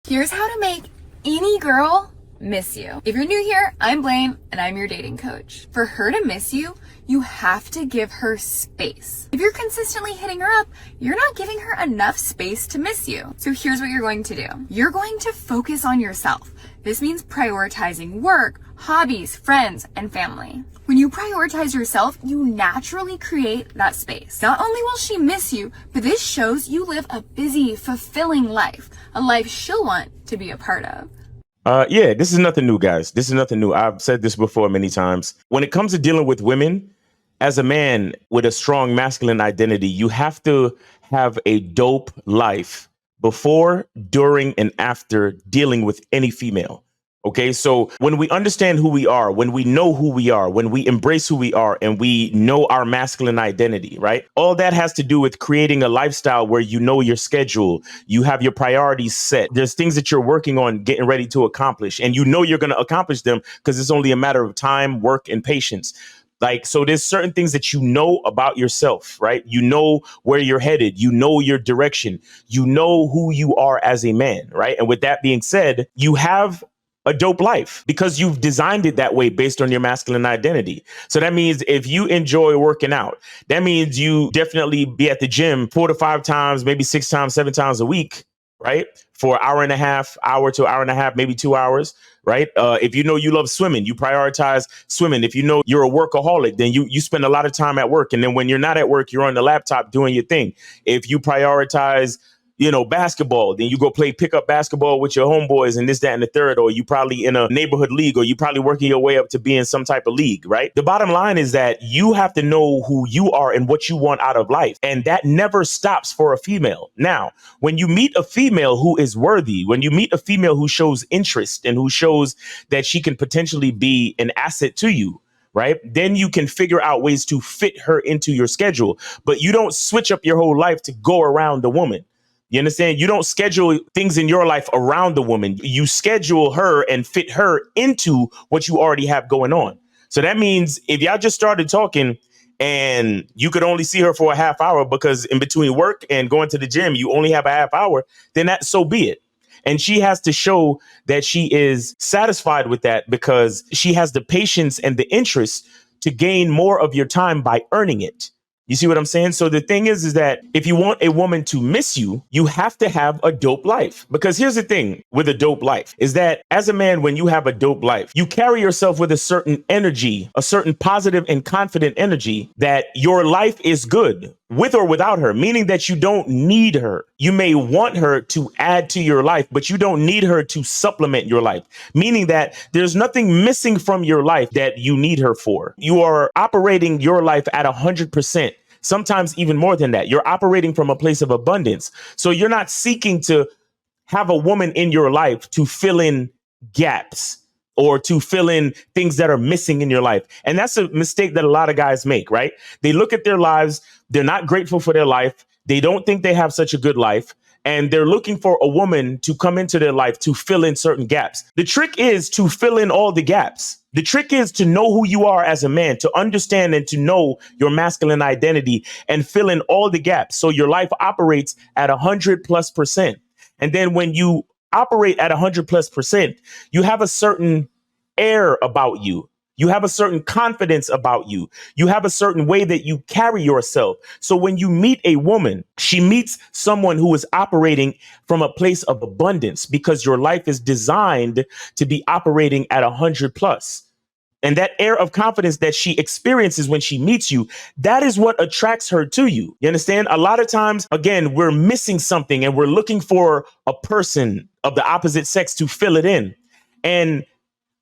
Here's how to make any girl miss you. If you're new here, I'm Blaine and I'm your dating coach. For her to miss you, you have to give her space. If you're consistently hitting her up, you're not giving her enough space to miss you. So here's what you're going to do. You're going to focus on yourself. This means prioritizing work, hobbies, friends, and family. When you prioritize yourself, you naturally create that space. Not only will she miss you, but this shows you live a busy, fulfilling life, a life she'll want to be a part of. Yeah, this is nothing new, guys. This is nothing new. I've said this before many times. When it comes to dealing with women, as a man with a strong masculine identity, you have to have a dope life before, during, and after dealing with any female. Okay, so when we understand who we are, when we know who we are, when we embrace who we are, and we know our masculine identity, right? All that has to do with creating a lifestyle where you know your schedule, you have your priorities set. There's things that you're working on, getting ready to accomplish, and you know you're going to accomplish them because it's only a matter of time, work, and patience. So there's certain things that you know about yourself, right? You know where you're headed. You know your direction. You know who you are as a man, right? And with that being said, you have a dope life because you've designed it that way based on your masculine identity. So that means if you enjoy working out, that means you definitely be at the gym 4 to 5 times, maybe 6 times, 7 times a week, right? For an hour and a half, hour to hour and a half, maybe 2 hours, right? If you know you love swimming, you prioritize swimming. If you know you're a workaholic, then you spend a lot of time at work. And then when you're not at work, you're on the laptop doing your thing. If you prioritize basketball, then you go play pickup basketball with your homeboys and this, that, and the third, or you probably in a neighborhood league, or you probably working your way up to being some type of league, right? The bottom line is that you have to know who you are and what you want out of life. And that never stops for a female. Now, when you meet a female who is worthy, when you meet a female who shows interest and who shows that she can potentially be an asset to you, right? Then you can figure out ways to fit her into your schedule, but you don't switch up your whole life to go around the woman. You understand? You don't schedule things in your life around the woman. You schedule her and fit her into what you already have going on. So that means if y'all just started talking and you could only see her for a half hour because in between work and going to the gym, you only have a half hour, then so be it. And she has to show that she is satisfied with that because she has the patience and the interest to gain more of your time by earning it. You see what I'm saying? So the thing is that if you want a woman to miss you, you have to have a dope life. Because here's the thing with a dope life is that as a man, when you have a dope life, you carry yourself with a certain energy, a certain positive and confident energy that your life is good with or without her, meaning that you don't need her. You may want her to add to your life, but you don't need her to supplement your life, meaning that there's nothing missing from your life that you need her for. You are operating your life at 100%. Sometimes even more than that. You're operating from a place of abundance. So you're not seeking to have a woman in your life to fill in gaps or to fill in things that are missing in your life. And that's a mistake that a lot of guys make, right? They look at their lives. They're not grateful for their life. They don't think they have such a good life. And they're looking for a woman to come into their life to fill in certain gaps. The trick is to fill in all the gaps. The trick is to know who you are as a man, to understand and to know your masculine identity and fill in all the gaps. So your life operates at 100+%. And then when you operate at 100+%, you have a certain air about you. You have a certain confidence about you. You have a certain way that you carry yourself. So when you meet a woman, she meets someone who is operating from a place of abundance because your life is designed to be operating at 100+. And that air of confidence that she experiences when she meets you, that is what attracts her to you. You understand? A lot of times, again, we're missing something and we're looking for a person of the opposite sex to fill it in. And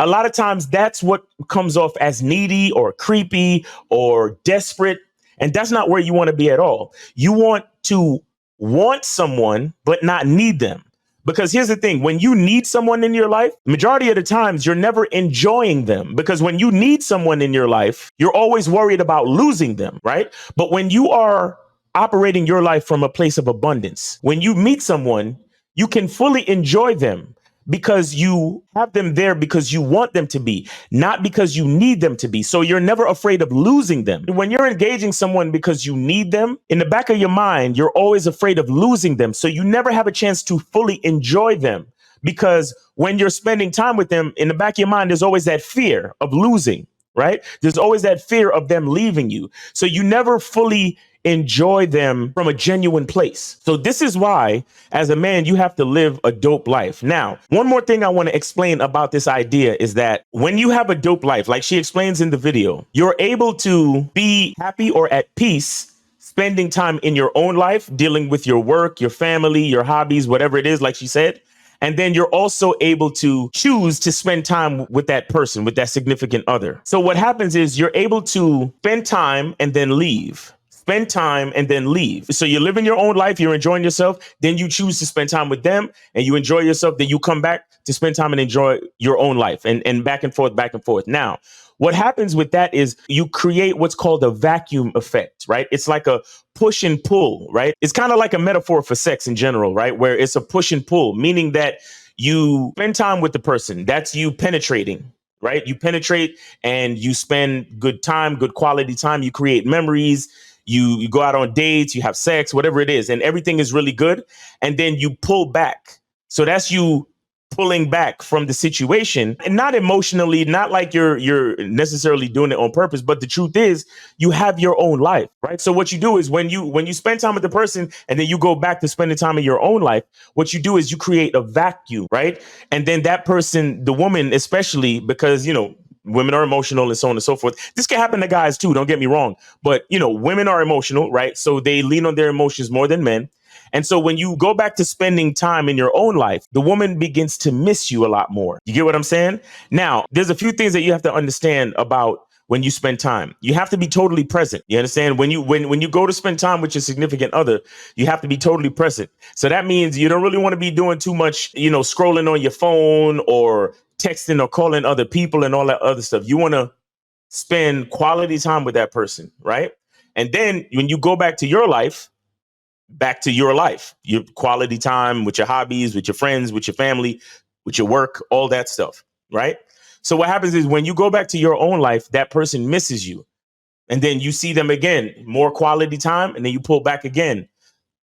a lot of times that's what comes off as needy or creepy or desperate. And that's not where you want to be at all. You want to want someone, but not need them. Because here's the thing, when you need someone in your life, majority of the times you're never enjoying them. Because when you need someone in your life, you're always worried about losing them, right? But when you are operating your life from a place of abundance, when you meet someone, you can fully enjoy them. Because you have them there because you want them to be, not because you need them to be. So you're never afraid of losing them. When you're engaging someone because you need them, in the back of your mind, you're always afraid of losing them. So you never have a chance to fully enjoy them because when you're spending time with them, in the back of your mind, there's always that fear of losing, right? There's always that fear of them leaving you. So you never fully enjoy them from a genuine place. So this is why, as a man, you have to live a dope life. Now, one more thing I want to explain about this idea is that when you have a dope life, like she explains in the video, you're able to be happy or at peace spending time in your own life, dealing with your work, your family, your hobbies, whatever it is, like she said. And then you're also able to choose to spend time with that person, with that significant other. So what happens is you're able to spend time and then leave. Spend time and then leave. So you're living your own life, you're enjoying yourself, then you choose to spend time with them and you enjoy yourself, then you come back to spend time and enjoy your own life, and back and forth, back and forth. Now, what happens with that is you create what's called a vacuum effect, right? It's like a push and pull, right? It's kind of like a metaphor for sex in general, right? Where it's a push and pull, meaning that you spend time with the person. That's you penetrating, right? You penetrate and you spend good time, good quality time. You create memories. You go out on dates, you have sex, whatever it is, and everything is really good. And then you pull back. So that's you pulling back from the situation, and not emotionally, not like you're necessarily doing it on purpose, but the truth is you have your own life, right? So what you do is when you spend time with the person and then you go back to spending time in your own life, what you do is you create a vacuum, right? And then that person, the woman especially, because women are emotional and so on and so forth. This can happen to guys too, don't get me wrong, but women are emotional, right? So they lean on their emotions more than men. And so when you go back to spending time in your own life, the woman begins to miss you a lot more. You get what I'm saying? Now, there's a few things that you have to understand about when you spend time. You have to be totally present. You understand? When you go to spend time with your significant other, you have to be totally present. So that means you don't really want to be doing too much, scrolling on your phone or texting or calling other people and all that other stuff. You want to spend quality time with that person, right? And then when you go back to your life, your quality time with your hobbies, with your friends, with your family, with your work, all that stuff, right? So what happens is when you go back to your own life, that person misses you. And then you see them again, more quality time, and then you pull back again.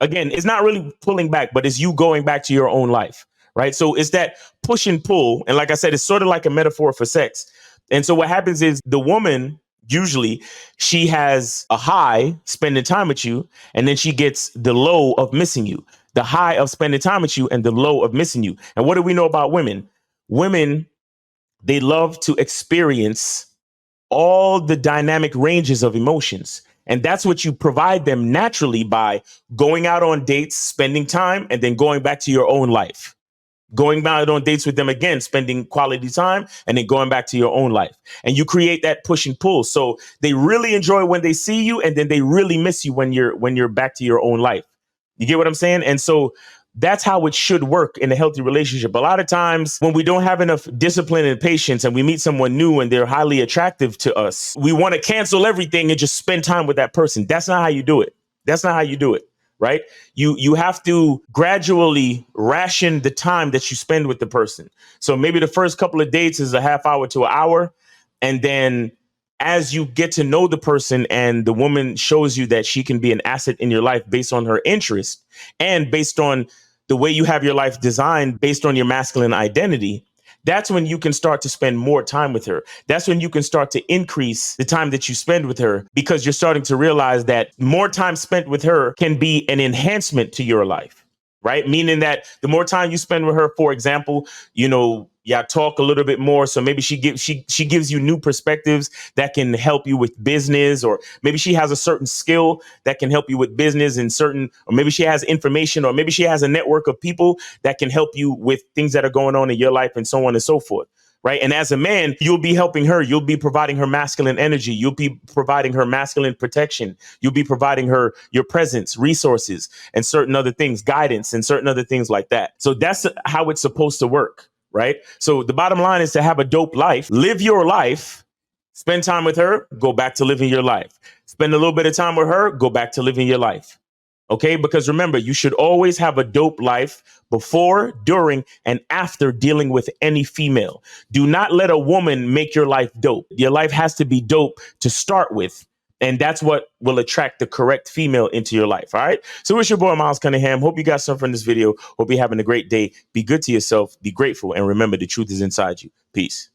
Again, it's not really pulling back, but it's you going back to your own life, right? So it's that push and pull. And like I said, it's sort of like a metaphor for sex. And so what happens is the woman, usually she has a high spending time with you, and then she gets the low of missing you, the high of spending time with you and the low of missing you. And what do we know about women? Women, they love to experience all the dynamic ranges of emotions. And that's what you provide them naturally by going out on dates, spending time, and then going back to your own life. Going out on dates with them again, spending quality time, and then going back to your own life. And you create that push and pull. So they really enjoy when they see you, and then they really miss you when you're back to your own life. You get what I'm saying? And so that's how it should work in a healthy relationship. A lot of times when we don't have enough discipline and patience and we meet someone new and they're highly attractive to us, we want to cancel everything and just spend time with that person. That's not how you do it. That's not how you do it. Right? You have to gradually ration the time that you spend with the person. So maybe the first couple of dates is a half hour to an hour. And then as you get to know the person and the woman shows you that she can be an asset in your life based on her interest and based on the way you have your life designed based on your masculine identity, that's when you can start to spend more time with her. That's when you can start to increase the time that you spend with her, because you're starting to realize that more time spent with her can be an enhancement to your life, right? Meaning that the more time you spend with her, for example, y'all talk a little bit more. So maybe she gives you new perspectives that can help you with business, or maybe she has a certain skill that can help you with business and or maybe she has information, or maybe she has a network of people that can help you with things that are going on in your life and so on and so forth. Right. And as a man, you'll be helping her. You'll be providing her masculine energy. You'll be providing her masculine protection. You'll be providing her your presence, resources, and certain other things, guidance, and certain other things like that. So that's how it's supposed to work. Right. So the bottom line is to have a dope life, live your life, spend time with her, go back to living your life, spend a little bit of time with her, go back to living your life. OK, because remember, you should always have a dope life before, during, and after dealing with any female. Do not let a woman make your life dope. Your life has to be dope to start with And that's what will attract the correct female into your life. All right. So it's your boy, Miles Cunningham. Hope you got something from this video. Hope you're having a great day. Be good to yourself. Be grateful. And remember, the truth is inside you. Peace.